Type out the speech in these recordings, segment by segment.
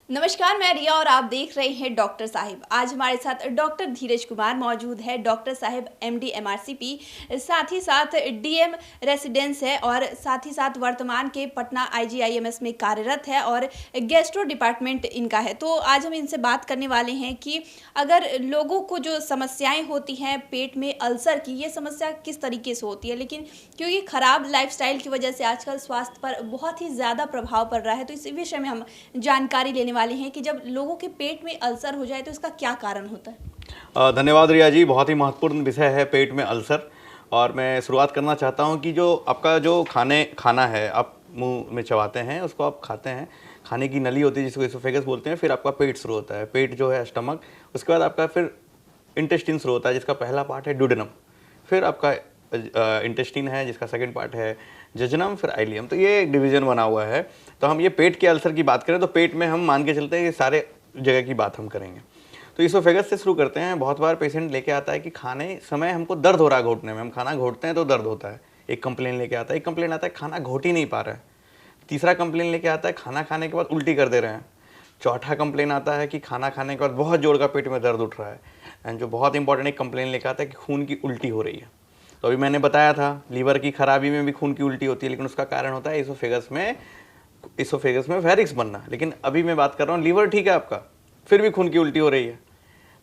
नमस्कार, मैं रिया और आप देख रहे हैं डॉक्टर साहिब। आज हमारे साथ डॉक्टर धीरज कुमार मौजूद है। डॉक्टर साहिब एमडी एमआरसीपी, साथ ही साथ डीएम रेसिडेंस है और साथ ही साथ वर्तमान के पटना आईजीआईएमएस में कार्यरत है और गैस्ट्रो डिपार्टमेंट इनका है। तो आज हम इनसे बात करने वाले हैं कि अगर लोगों को जो समस्याएं होती हैं पेट में अल्सर की, ये समस्या किस तरीके से होती है। लेकिन क्योंकि ख़राब लाइफस्टाइल की वजह से आजकल स्वास्थ्य पर बहुत ही ज़्यादा प्रभाव पड़ रहा है, तो इसी विषय में हम जानकारी लेने वाले हैं कि जब लोगों के पेट में अल्सर हो जाए तो इसका क्या कारण होता है। धन्यवाद रिया जी, बहुत ही महत्वपूर्ण विषय है पेट में अल्सर। और मैं शुरुआत करना चाहता हूं कि जो आपका जो खाना है, आप मुंह में चबाते हैं, उसको आप खाते हैं, खाने की नली होती है जिसको इसोफेगस बोलते हैं। फिर आपका पेट शुरू होता है, पेट जो है स्टमक, उसके बाद आपका फिर इंटेस्टिन शुरू होता है जिसका पहला पार्ट है ड्यूडेनम, फिर आपका इंटेस्टिन है जिसका सेकंड पार्ट है जजनम, फिर आइलियम। तो ये एक डिवीजन बना हुआ है। तो हम ये पेट के अल्सर की बात करें तो पेट में हम मान के चलते हैं ये सारे जगह की बात हम करेंगे। तो इसोफेगस से शुरू करते हैं। बहुत बार पेशेंट लेके आता है कि खाने समय हमको दर्द हो रहा है घोटने में, हम खाना घोटते हैं तो दर्द होता है। एक कंप्लेन लेके आता है, एक कंप्लेन आता है खाना घोट ही नहीं पा रहा है, तीसरा कंप्लेन लेके आता है खाना खाने के बाद उल्टी कर दे रहे हैं, चौथा कंप्लेन आता है कि खाना खाने के बाद बहुत जोर का पेट में दर्द उठ रहा है, एंड जो बहुत इंपॉर्टेंट एक कंप्लेन लेके आता है कि खून की उल्टी हो रही है। तो अभी मैंने बताया था लीवर की खराबी में भी खून की उल्टी होती है, लेकिन उसका कारण होता है इसोफेगस में वेरिक्स बनना। लेकिन अभी मैं बात कर रहा हूँ लीवर ठीक है आपका, फिर भी खून की उल्टी हो रही है,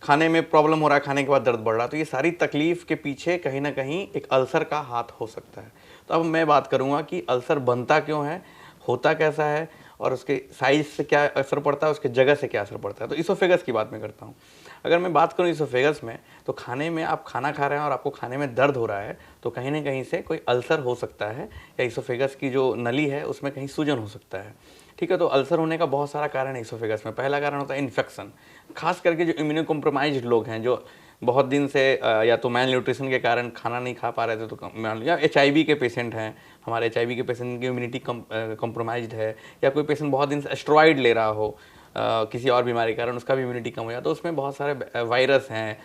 खाने में प्रॉब्लम हो रहा है, खाने के बाद दर्द बढ़ रहा है। तो ये सारी तकलीफ के पीछे कहीं ना कहीं एक अल्सर का हाथ हो सकता है। तो अब मैं बात करूँगा कि अल्सर बनता क्यों है, होता कैसा है, और उसके साइज से क्या असर पड़ता है, उसके जगह से क्या असर पड़ता है। तो इसोफेगस की बात मैं करता हूँ। अगर मैं बात करूँ इसोफेगस में, तो खाने में आप खाना खा रहे हैं और आपको खाने में दर्द हो रहा है, तो कहीं ना कहीं से कोई अल्सर हो सकता है, या इसोफेगस की जो नली है उसमें कहीं सूजन हो सकता है। ठीक है, तो अल्सर होने का बहुत सारा कारण है इसोफेगस में। पहला कारण होता है इन्फेक्शन, खास करके जो इम्यूनो कॉम्प्रोमाइज्ड लोग हैं, जो बहुत दिन से या तो मैल न्यूट्रिशन के कारण खाना नहीं खा पा रहे थे, तो मान लिया HIV के पेशेंट हैं, हमारे HIV के पेशेंट की इम्यूनिटी कॉम्प्रोमाइज्ड है, या कोई पेशेंट बहुत दिन से स्टेरॉइड ले रहा हो किसी और बीमारी के कारण, उसका भी इम्यूनिटी कम हो जाए, तो उसमें बहुत सारे वायरस हैं,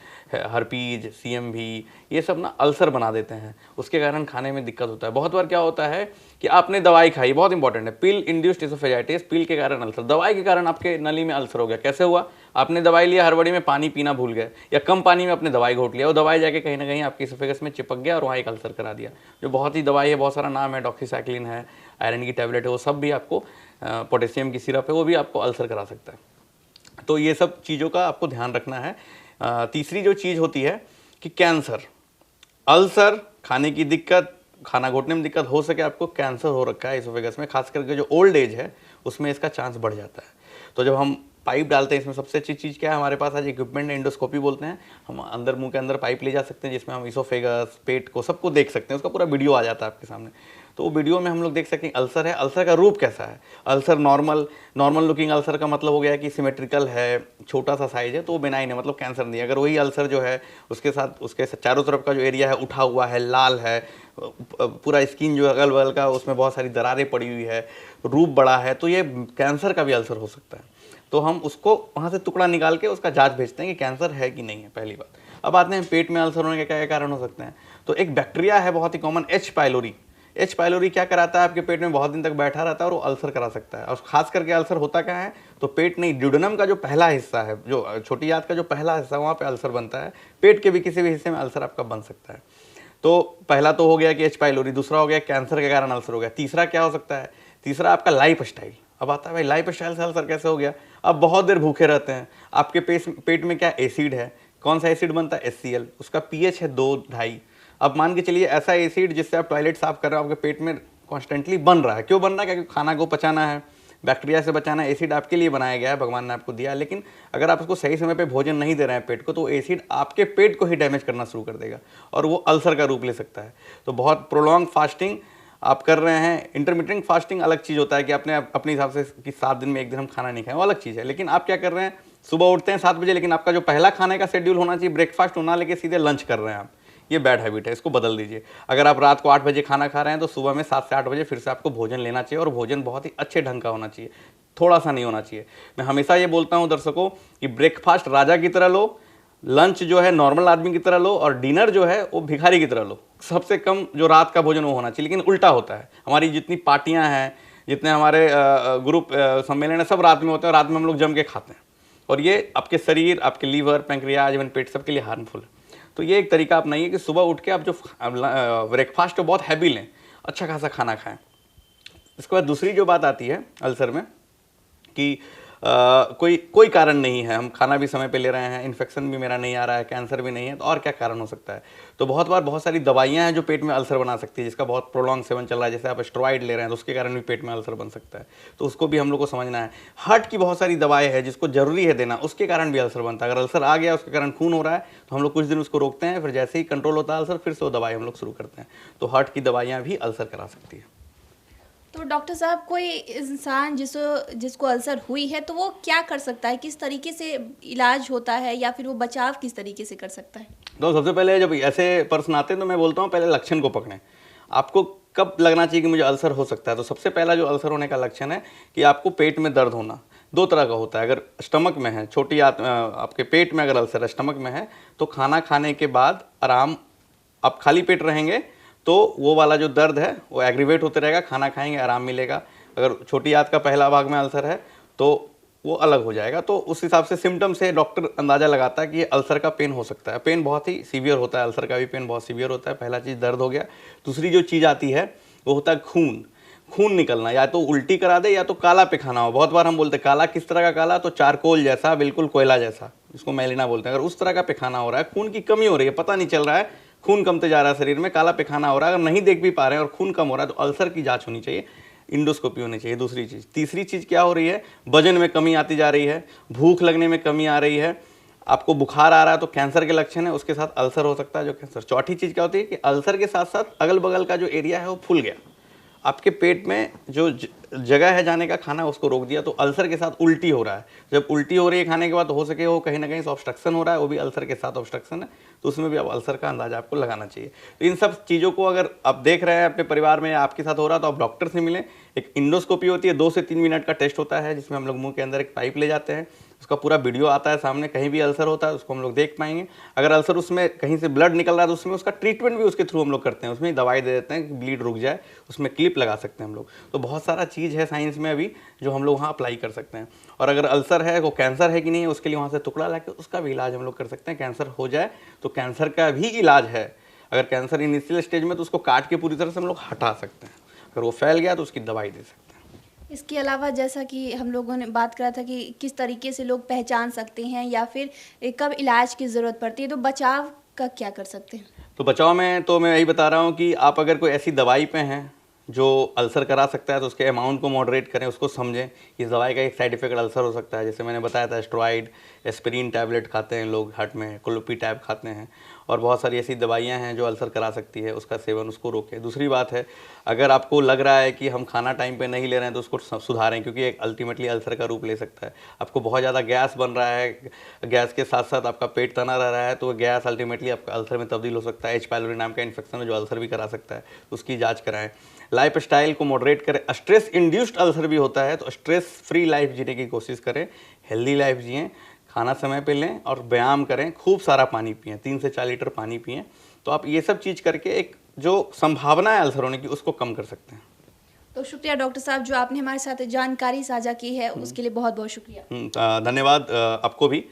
हर्पीज, CMV, ये सब ना अल्सर बना देते हैं, उसके कारण खाने में दिक्कत होता है। बहुत बार क्या होता है कि आपने दवाई खाई, बहुत इंपॉर्टेंट है, पिल इंड्यूस्ड इसोफेजाइटिस, पिल के कारण अल्सर, दवाई के कारण आपके नली में अल्सर हो गया। कैसे हुआ? आपने दवाई लिया, हड़बड़ी में पानी पीना भूल गए, या कम पानी में आपने दवाई घोट लिया, वो दवाई जाके कहीं ना कहीं आपके इसोफेगस में चिपक गया और वहाँ एक अल्सर करा दिया। जो बहुत ही दवाई है, बहुत सारा नाम है, डॉक्सीसाइक्लिन है, आयरन की टैबलेट है, वो सब भी आपको, पोटेशियम की सिरप है, वो भी आपको अल्सर करा सकता है। तो ये सब चीज़ों का आपको ध्यान रखना है। तीसरी जो चीज़ होती है कि कैंसर, अल्सर, खाने की दिक्कत, खाना घोटने में दिक्कत, हो सके आपको कैंसर हो रखा है इसोफेगस में, खास करके जो ओल्ड एज है उसमें इसका चांस बढ़ जाता है। तो जब हम पाइप डालते हैं, इसमें सबसे अच्छी चीज़ क्या है, हमारे पास आज इक्विपमेंट है, एंडोस्कोपी बोलते हैं, हम अंदर मुंह के अंदर पाइप ले जा सकते हैं, जिसमें हम इसोफेगस, पेट को, सबको देख सकते हैं, उसका पूरा वीडियो आ जाता है आपके सामने। तो वो वीडियो में हम लोग देख सकते हैं अल्सर है, अल्सर का रूप कैसा है। अल्सर नॉर्मल लुकिंग अल्सर का मतलब हो गया कि सिमेट्रिकल है, छोटा सा साइज है, तो वो बेनाइन है, मतलब कैंसर नहीं है। अगर वही अल्सर जो है उसके साथ उसके चारों तरफ का जो एरिया है उठा हुआ है, लाल है, पूरा स्किन जो अगल बगल का उसमें बहुत सारी दरारें पड़ी हुई है, रूप बड़ा है, तो ये कैंसर का भी अल्सर हो सकता है। तो हम उसको वहाँ से टुकड़ा निकाल के उसका जांच भेजते हैं कि कैंसर है कि नहीं है, पहली बात। अब आते हैं पेट में अल्सर होने के क्या क्या कारण हो सकते हैं। तो एक बैक्टीरिया है बहुत ही common, H. Pylori. H. Pylori क्या कराता है, आपके पेट में बहुत दिन तक बैठा रहता है और वो अल्सर करा सकता है। और खास करके अल्सर होता क्या है, तो पेट नहीं, ड्यूडेनम का जो पहला हिस्सा है, जो छोटी आंत का जो पहला हिस्सा, वहाँ पे अल्सर बनता है। पेट के भी किसी भी हिस्से में अल्सर आपका बन सकता है। तो पहला तो हो गया कि H. पाइलोरी, दूसरा हो गया कैंसर के कारण अल्सर हो गया, तीसरा क्या हो सकता है, तीसरा आपका लाइफ स्टाइल। अब आता है भाई लाइफ स्टाइल से अल्सर कैसे हो गया। अब बहुत देर भूखे रहते हैं, आपके पेट में क्या एसिड है, कौन सा एसिड बनता है, HCl, उसका pH है 2-2.5। अब मान के चलिए ऐसा एसिड जिससे आप टॉयलेट साफ कर रहे हो, आपके पेट में कॉन्स्टेंटली बन रहा है। क्यों बन रहा है? क्योंकि खाना को पचाना है, बैक्टीरिया से बचाना है, एसिड आपके लिए बनाया गया है, भगवान ने आपको दिया। लेकिन अगर आप उसको सही समय पे भोजन नहीं दे रहे हैं पेट को, तो एसिड आपके पेट को ही डैमेज करना शुरू कर देगा और वो अल्सर का रूप ले सकता है। तो बहुत प्रोलॉन्ग फास्टिंग आप कर रहे हैं, इंटरमिटेंट फास्टिंग अलग चीज़ होता है कि आपने अपने हिसाब से कि 7 दिन में 1 दिन हम खाना नहीं खाएं, वो अलग चीज़ है। लेकिन आप क्या कर रहे हैं, सुबह उठते हैं 7 बजे, लेकिन आपका जो पहला खाने का शेड्यूल होना चाहिए ब्रेकफास्ट होना, लेके सीधे लंच कर रहे हैं आप, ये बैड हैबिट है, इसको बदल दीजिए। अगर आप रात को 8 बजे खाना खा रहे हैं, तो सुबह में 7 से 8 बजे फिर से आपको भोजन लेना चाहिए, और भोजन बहुत ही अच्छे ढंग का होना चाहिए, थोड़ा सा नहीं होना चाहिए। मैं हमेशा ये बोलता हूँ दर्शकों कि ब्रेकफास्ट राजा की तरह लो, लंच जो है नॉर्मल आदमी की तरह लो, और डिनर जो है वो भिखारी की तरह लो। सबसे कम जो रात का भोजन वो होना चाहिए। लेकिन उल्टा होता है, हमारी जितनी पार्टियां हैं, जितने हमारे ग्रुप सम्मेलन है सब रात में होते हैं और रात में हम लोग जम के खाते हैं, और ये आपके शरीर, आपके लीवर, पैंक्रियाज, इवन पेट, सबके लिए हार्मफुल है। तो ये एक तरीका अपनाइए कि सुबह उठ के आप जो ब्रेकफास्ट है बहुत हैवी लें, अच्छा खासा खाना खाएं। इसके बाद दूसरी जो बात आती है अल्सर में कि कोई कारण नहीं है, हम खाना भी समय पे ले रहे हैं, इन्फेक्शन भी मेरा नहीं आ रहा है, कैंसर भी नहीं है, तो और क्या कारण हो सकता है? तो बहुत बार बहुत सारी दवाइयां हैं जो पेट में अल्सर बना सकती है, जिसका बहुत प्रोलॉन्ग सेवन चल रहा है। जैसे आप स्टेरॉइड ले रहे हैं तो उसके कारण भी पेट में अल्सर बन सकता है, तो उसको भी हम लोग को समझना है। हार्ट की बहुत सारी दवाएं हैं जिसको जरूरी है देना, उसके कारण भी अल्सर बनता है। अगर अल्सर आ गया, उसके कारण खून हो रहा है, तो हम लोग कुछ दिन उसको रोकते हैं, फिर जैसे ही कंट्रोल होता है अल्सर, फिर से वो दवाई हम लोग शुरू करते हैं। तो हार्ट की दवाइयाँ भी अल्सर करा सकती है। तो डॉक्टर साहब, कोई इंसान जिसको अल्सर हुई है तो वो क्या कर सकता है, किस तरीके से इलाज होता है, या फिर वो बचाव किस तरीके से कर सकता है? तो सबसे पहले जब ऐसे पर्सन आते हैं तो मैं बोलता हूँ पहले लक्षण को पकड़ें। आपको कब लगना चाहिए कि मुझे अल्सर हो सकता है? तो सबसे पहला जो अल्सर होने का लक्षण है कि आपको पेट में दर्द होना। दो तरह का होता है, अगर स्टमक में है, आपके पेट में अगर अल्सर है, स्टमक में है, तो खाना खाने के बाद आराम, आप खाली पेट रहेंगे तो वो वाला जो दर्द है वो एग्रीवेट होते रहेगा, खाना खाएंगे आराम मिलेगा। अगर छोटी आंत का पहला भाग में अल्सर है तो वो अलग हो जाएगा। तो उस हिसाब से सिम्टम से डॉक्टर अंदाज़ा लगाता है कि ये अल्सर का पेन हो सकता है। पेन बहुत ही सीवियर होता है, अल्सर का भी पेन बहुत सीवियर होता है। पहला चीज़ दर्द हो गया। दूसरी जो चीज़ आती है वो होता है खून निकलना, या तो उल्टी करा दे या तो काला पैखाना हो। बहुत बार हम बोलते हैं काला, किस तरह का काला? तो चारकोल जैसा, बिल्कुल कोयला जैसा, जिसको मैलिना बोलते हैं। अगर उस तरह का पैखाना हो रहा है, खून की कमी हो रही है, पता नहीं चल रहा है, खून कमते जा रहा है शरीर में, काला पैखाना हो रहा है, अगर नहीं देख भी पा रहे हैं और खून कम हो रहा है, तो अल्सर की जांच होनी चाहिए, इंडोस्कोपी होनी चाहिए। दूसरी चीज़, तीसरी चीज़ क्या हो रही है? वजन में कमी आती जा रही है, भूख लगने में कमी आ रही है, आपको बुखार आ रहा है, तो कैंसर के लक्षण है, उसके साथ अल्सर हो सकता है जो कैंसर। चौथी चीज़ क्या होती है कि अल्सर के साथ साथ अगल बगल का जो एरिया है वो फूल गया, आपके पेट में जो जगह है जाने का खाना उसको रोक दिया, तो अल्सर के साथ उल्टी हो रहा है। जब उल्टी हो रही है खाने के बाद, तो हो सके वो कहीं ना कहीं से ऑब्स्ट्रक्शन हो रहा है, वो भी अल्सर के साथ ऑब्स्ट्रक्शन है, तो उसमें भी आप अल्सर का अंदाजा आपको लगाना चाहिए। तो इन सब चीज़ों को अगर आप देख रहे हैं अपने परिवार में या आपके साथ हो रहा है, तो आप डॉक्टर से मिलें। एक इंडोस्कोपी होती है, 2 से 3 मिनट का टेस्ट होता है, जिसमें हम लोग मुंह के अंदर एक पाइप ले जाते हैं, उसका पूरा वीडियो आता है सामने, कहीं भी अल्सर होता है उसको हम लोग देख पाएंगे। अगर अल्सर उसमें कहीं से ब्लड निकल रहा है तो उसमें उसका ट्रीटमेंट भी उसके थ्रू हम लोग करते हैं, उसमें दवाई दे देते हैं कि ब्लीड रुक जाए, उसमें क्लिप लगा सकते हैं हम लोग। तो बहुत सारा चीज़ है साइंस में अभी जो हम लोग वहाँ अप्लाई कर सकते हैं। और अगर अल्सर है, वो कैंसर है कि नहीं है, उसके लिए वहाँ से टुकड़ा लाके उसका भी इलाज हम लोग कर सकते हैं। कैंसर हो जाए तो कैंसर का भी इलाज है। अगर कैंसर इनिशियल स्टेज में तो उसको काट के पूरी तरह से हम लोग हटा सकते हैं, अगर वो फैल गया तो उसकी दवाई दे सकते हैं। इसके अलावा जैसा कि हम लोगों ने बात करा था कि किस तरीके से लोग पहचान सकते हैं या फिर कब इलाज की ज़रूरत पड़ती है, तो बचाव का क्या कर सकते हैं? तो बचाव में तो मैं यही बता रहा हूँ कि आप अगर कोई ऐसी दवाई पे हैं जो अल्सर करा सकता है, तो उसके अमाउंट को मॉडरेट करें, उसको समझें। इस दवाई का एक साइड इफेक्ट अल्सर हो सकता है, जैसे मैंने बताया था, स्टेरॉइड, एस्पिरिन टैबलेट खाते हैं लोग हार्ट में, क्लोपी टैब खाते हैं, और बहुत सारी ऐसी दवाइयाँ हैं जो अल्सर करा सकती है, उसका सेवन, उसको रोकें। दूसरी बात है, अगर आपको लग रहा है कि हम खाना टाइम पे नहीं ले रहे हैं तो उसको सुधारें, क्योंकि एक अल्टीमेटली अल्सर का रूप ले सकता है। आपको बहुत ज़्यादा गैस बन रहा है, गैस के साथ साथ आपका पेट तना रह रहा है, तो गैस अल्टीमेटली आपका अल्सर में तब्दील हो सकता है। एच पाइलोरी नाम का इन्फेक्शन है जो अल्सर भी करा सकता है, उसकी जाँच कराएँ। लाइफ स्टाइल को मॉडरेट करें। स्ट्रेस इंड्यूस्ड अल्सर भी होता है, तो स्ट्रेस फ्री लाइफ जीने की कोशिश करें, हेल्दी लाइफ जिएँ, खाना समय पे लें और व्यायाम करें, खूब सारा पानी पिएं, 3 से 4 लीटर पानी पिएं। तो आप ये सब चीज़ करके एक जो संभावना है अल्सर होने की उसको कम कर सकते हैं। तो शुक्रिया डॉक्टर साहब, जो आपने हमारे साथ जानकारी साझा की है उसके लिए बहुत बहुत शुक्रिया। धन्यवाद आपको भी।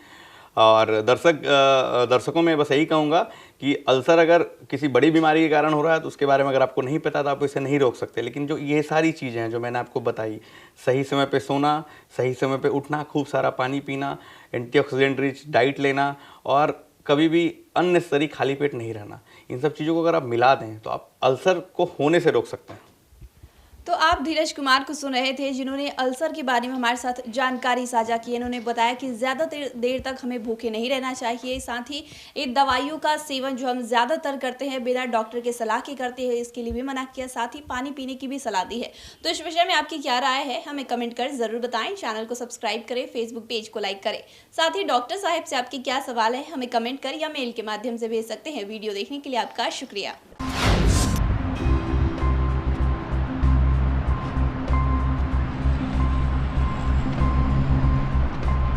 और दर्शकों में बस यही कहूँगा कि अल्सर अगर किसी बड़ी बीमारी के कारण हो रहा है तो उसके बारे में अगर आपको नहीं पता तो आप इसे नहीं रोक सकते, लेकिन जो ये सारी चीज़ें हैं जो मैंने आपको बताई, सही समय पे सोना, सही समय पे उठना, खूब सारा पानी पीना, एंटीऑक्सीडेंट रिच डाइट लेना, और कभी भी अननेसेसरी खाली पेट नहीं रहना, इन सब चीज़ों को अगर आप मिला दें तो आप अल्सर को होने से रोक सकते हैं। तो आप धीरज कुमार को सुन रहे थे, जिन्होंने अल्सर के बारे में हमारे साथ जानकारी साझा की। इन्होंने बताया कि ज़्यादा देर तक हमें भूखे नहीं रहना चाहिए, साथ ही इन दवाइयों का सेवन जो हम ज़्यादातर करते हैं बिना डॉक्टर के सलाह के करते हैं, इसके लिए भी मना किया, साथ ही पानी पीने की भी सलाह दी है। तो इस विषय में आपकी क्या राय है, हमें कमेंट कर ज़रूर बताएं। चैनल को सब्सक्राइब करें, फेसबुक पेज को लाइक करें। साथ ही डॉक्टर साहब से आपके क्या सवाल है, हमें कमेंट कर या मेल के माध्यम से भेज सकते हैं। वीडियो देखने के लिए आपका शुक्रिया।